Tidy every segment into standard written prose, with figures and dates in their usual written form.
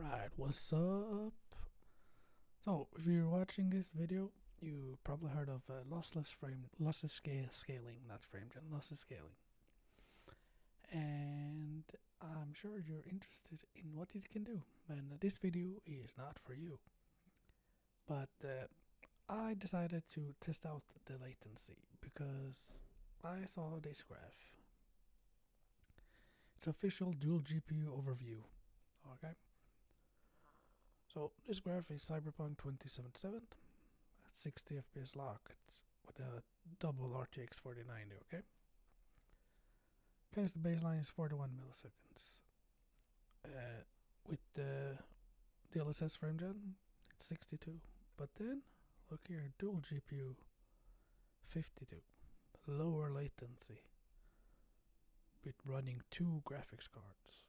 Alright, what's up? So, if you're watching this video, you probably heard of lossless scaling, not FrameGen, lossless scaling. And I'm sure you're interested in what it can do. And this video is not for you. But I decided to test out the latency because I saw this graph. It's official dual GPU overview. Okay. So this graph is Cyberpunk 2077 at 60 FPS locked with a double RTX 4090, okay? Case the baseline is 41 milliseconds. With the DLSS frame gen, it's 62. But then, look here, dual GPU, 52. Lower latency with running two graphics cards.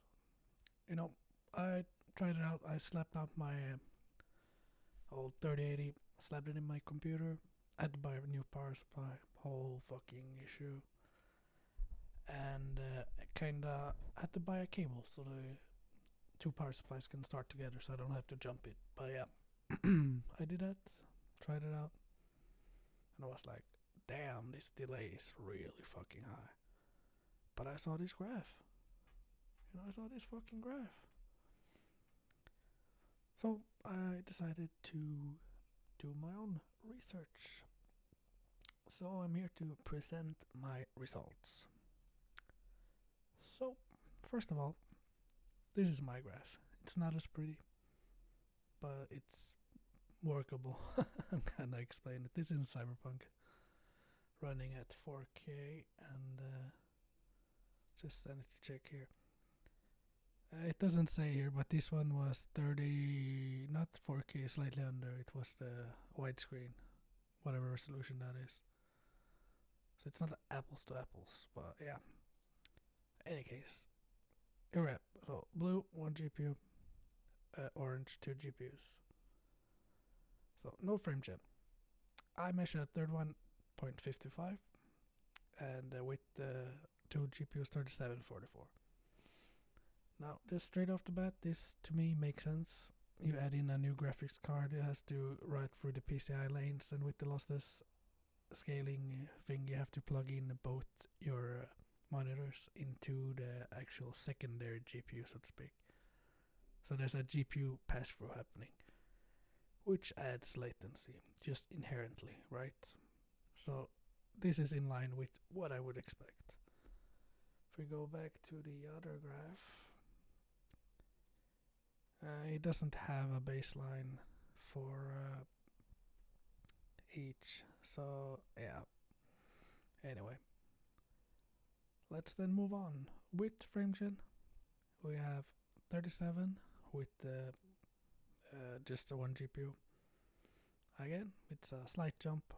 You know, I tried it out. I slapped out my old 3080, slapped it in my computer. I had to buy a new power supply. Whole fucking issue. And I kinda had to buy a cable so the two power supplies can start together so I don't have to jump it. But yeah, I did that, tried it out, and I was like, damn, this delay is really fucking high. But I saw this graph. I saw this fucking graph. So I decided to do my own research. So I'm here to present my results. So, first of all, this is my graph. It's not as pretty, but it's workable. I'm gonna explain it. This is Cyberpunk, running at 4K, and just sanity check here. It doesn't say here, but this one was 30, not 4K, slightly under. It was the widescreen, whatever resolution that is. So it's not apples to apples, but yeah. Any case, here so blue 1 GPU, orange 2 GPUs. So no frame gen. I measured a third one 0.55, and with the 2 GPUs 3744. Now, just straight off the bat, this to me makes sense. You add in a new graphics card, it has to write through the PCI lanes, and with the lossless scaling thing, you have to plug in both your monitors into the actual secondary GPU, so to speak. So there's a GPU pass-through happening, which adds latency, just inherently, right? So this is in line with what I would expect. If we go back to the other graph, it doesn't have a baseline for each, so yeah. Anyway, let's then move on. With FrameGen, we have 37 with just a 1 GPU. Again, it's a slight jump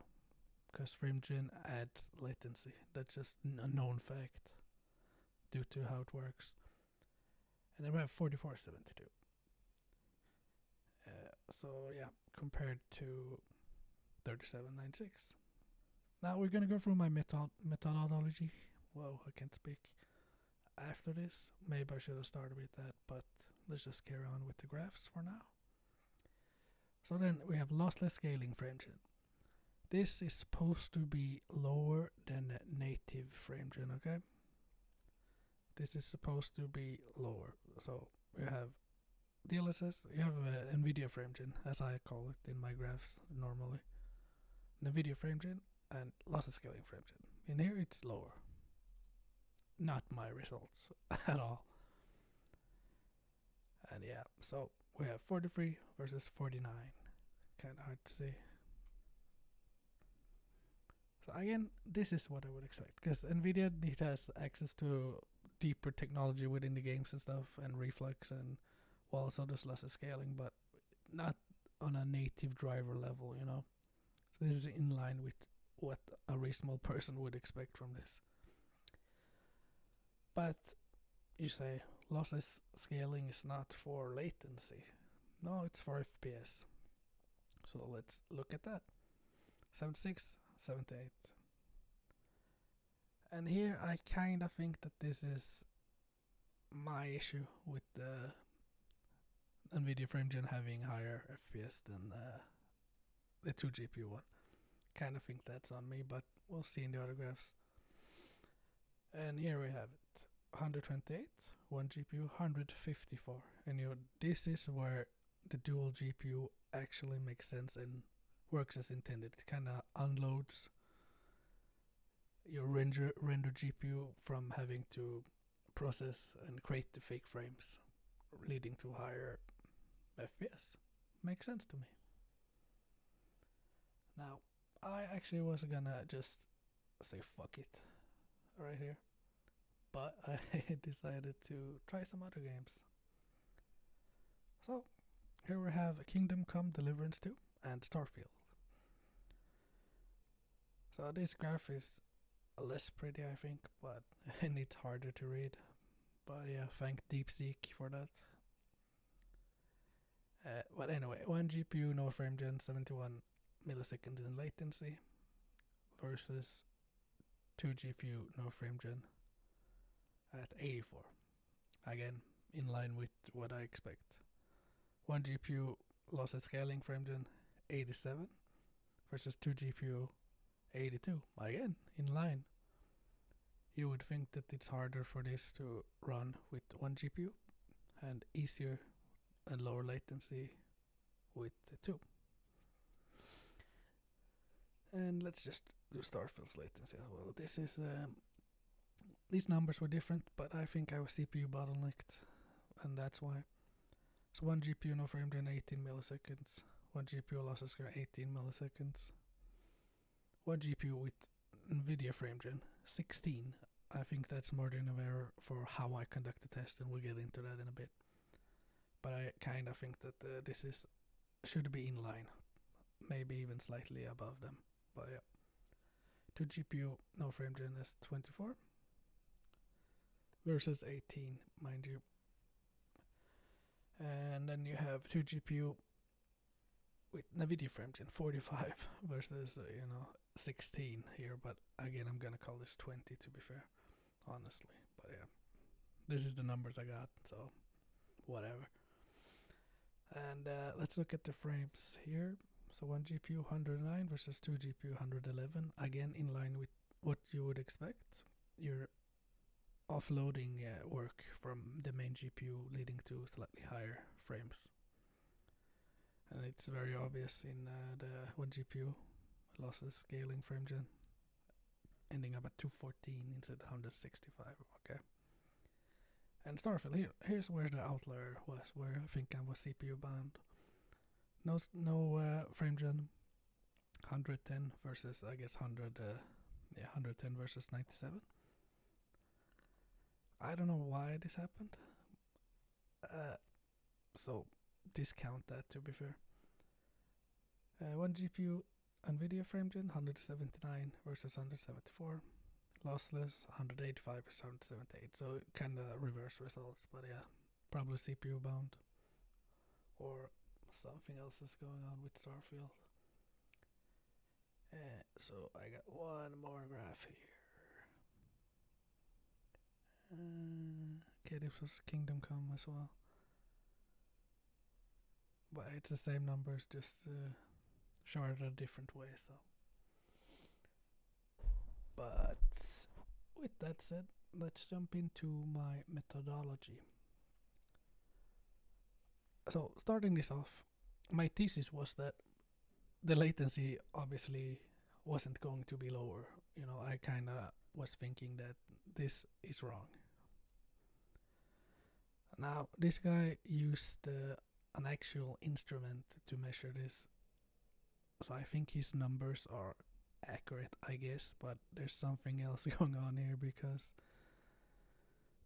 because FrameGen adds latency. That's just a known fact due to how it works. And then we have 4472. So yeah, compared to 3796. Now we're gonna go through my methodology. Whoa, I can't speak. After this, maybe I should have started with that, but let's just carry on with the graphs for now. So then we have lossless scaling FrameGen. This is supposed to be lower than native FrameGen, okay? This is supposed to be lower. So we have DLSS, you have NVIDIA FrameGen, as I call it in my graphs normally. NVIDIA FrameGen and lossless scaling FrameGen. In here it's lower. Not my results at all. And yeah, so we have 43 versus 49. Kind of hard to see. So again, this is what I would expect, because NVIDIA, it has access to deeper technology within the games and stuff, and reflex, and also does lossless scaling, but not on a native driver level, you know. So this is in line with what a reasonable person would expect from this. But you say lossless scaling is not for latency. No, it's for FPS. So let's look at that. 76, 78. And here I kind of think that this is my issue with the NVIDIA FrameGen having higher FPS than the 2 GPU one. Kind of think that's on me, but we'll see in the other graphs. And here we have it. 128, 1 GPU, 154. And this is where the dual GPU actually makes sense and works as intended. It kind of unloads your render GPU from having to process and create the fake frames, leading to higher FPS. Makes sense to me. Now, I actually was gonna just say fuck it right here, but I decided to try some other games. So, here we have Kingdom Come Deliverance 2 and Starfield. So this graph is less pretty, I think, but and it's harder to read. But yeah, thank DeepSeek for that. But anyway, 1 GPU, no frame gen, 71 milliseconds in latency versus 2 GPU, no frame gen at 84. Again, in line with what I expect. 1 GPU, lossless scaling frame gen, 87 versus 2 GPU, 82. Again, in line. You would think that it's harder for this to run with 1 GPU and easier and lower latency with the 2. And let's just do Starfield's latency as well. This is these numbers were different, but I think I was CPU bottlenecked, and that's why. So 1 GPU no frame gen 18 milliseconds, 1 GPU losses score 18 milliseconds, 1 GPU with NVIDIA frame gen 16. I think that's margin of error for how I conduct the test, and we'll get into that in a bit. But I kind of think that this should be in line, maybe even slightly above them. But yeah, 2 GPU no frame gen is 24 versus 18, mind you. And then you have 2 GPU with NVIDIA frame gen 45 versus 16 here. But again, I'm gonna call this 20 to be fair, honestly. But yeah, this is the numbers I got, so whatever. And let's look at the frames here. So 1 GPU 109 versus 2 GPU 111. Again, in line with what you would expect. You're offloading work from the main GPU, leading to slightly higher frames. And it's very obvious in the 1 GPU lossless scaling frame gen, ending up at 214 instead of 165. Okay. And Starfield, here's where the outlier was, where I think I was CPU bound. No frame gen, 110 versus I guess 110 versus 97. I don't know why this happened. So discount that to be fair. 1 GPU NVIDIA frame gen 179 versus 174. Lossless 185 versus 178. So kind of reverse results, but yeah, probably CPU bound or something else is going on with Starfield. So I got one more graph here. Okay, this was Kingdom Come as well. But it's the same numbers, just shorted a different way, so. But with that said, let's jump into my methodology. So starting this off, my thesis was that the latency obviously wasn't going to be lower. I kind of was thinking that this is wrong. Now, this guy used an actual instrument to measure this, so I think his numbers are accurate, I guess, but there's something else going on here because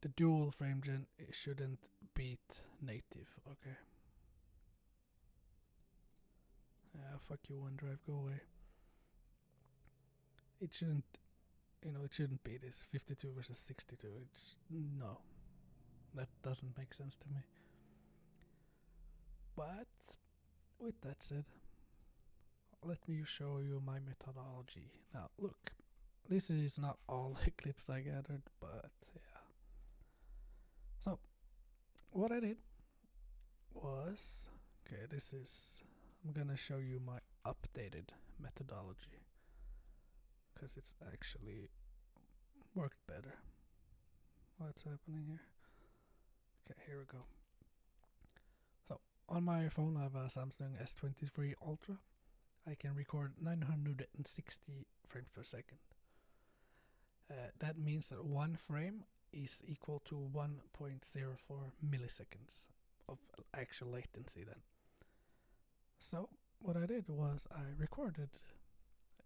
the dual frame gen shouldn't beat native, okay? Fuck you, OneDrive, go away. It shouldn't, it shouldn't be this 52 versus 62. No, that doesn't make sense to me. But with that said, let me show you my methodology. Now, look, this is not all the clips I gathered, but yeah. So, what I did was, okay, I'm gonna show you my updated methodology because it's actually worked better. What's happening here? Okay, here we go. So on my phone I have a Samsung S23 Ultra. I can record 960 frames per second. That means that one frame is equal to 1.04 milliseconds of actual latency then. So what I did was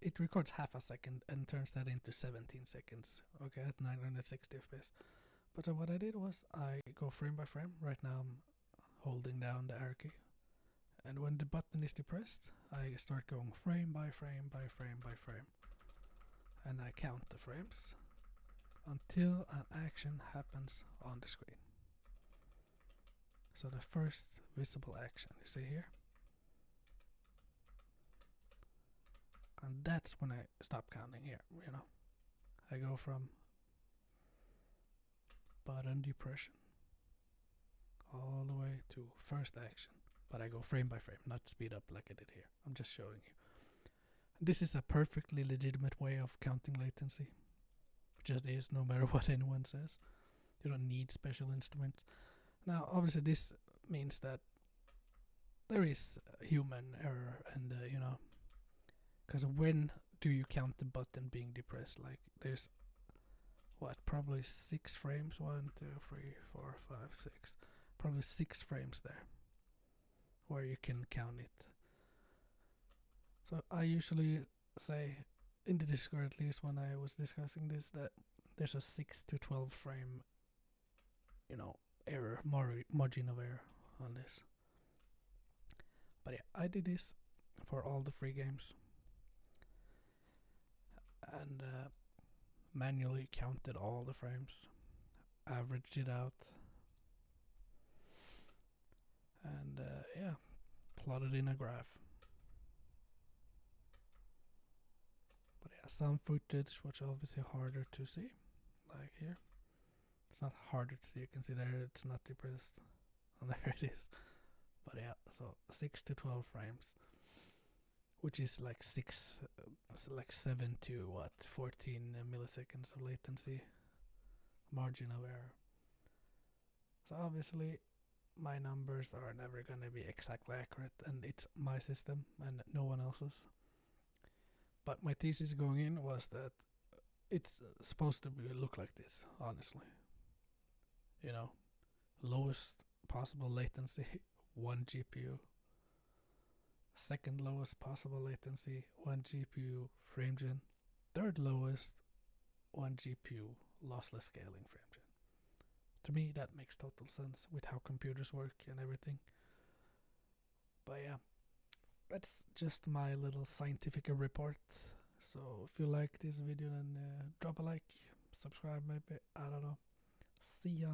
it records half a second and turns that into 17 seconds, okay, at 960 FPS. But so what I did was I go frame by frame. Right now I'm holding down the arrow key, and when the button is depressed I start going frame by frame by frame by frame, and I count the frames until an action happens on the screen. So the first visible action, you see here, and that's when I stop counting here, you know. I go from button depression all the way to first action, but I go frame by frame, not speed up like I did here. I'm just showing you. This is a perfectly legitimate way of counting latency. It just is, no matter what anyone says. You don't need special instruments. Now, obviously, this means that there is human error, and you know, because when do you count the button being depressed? Like, there's what, probably 6 frames? 1, 2, 3, 4, 5, 6. Probably 6 frames there where you can count it. So I usually say in the Discord, at least when I was discussing this, that there's a 6 to 12 frame, you know, error, margin of error on this. But yeah, I did this for all the free games and manually counted all the frames, averaged it out, and yeah, plotted in a graph. But yeah, some footage which obviously harder to see, like here. It's not harder to see, you can see there it's not depressed, and there it is. But yeah, so 6 to 12 frames, which is like 7 to what, 14 milliseconds of latency, margin of error. So obviously my numbers are never gonna be exactly accurate, and it's my system and no one else's. But my thesis going in was that it's supposed to look like this, honestly. You know, lowest possible latency, 1 GPU. Second lowest possible latency, 1 GPU frame gen. Third lowest, 1 GPU lossless scaling frame gen. To me, that makes total sense with how computers work and everything. But yeah, that's just my little scientific report. So if you like this video, then drop a like, subscribe maybe, I don't know. See ya.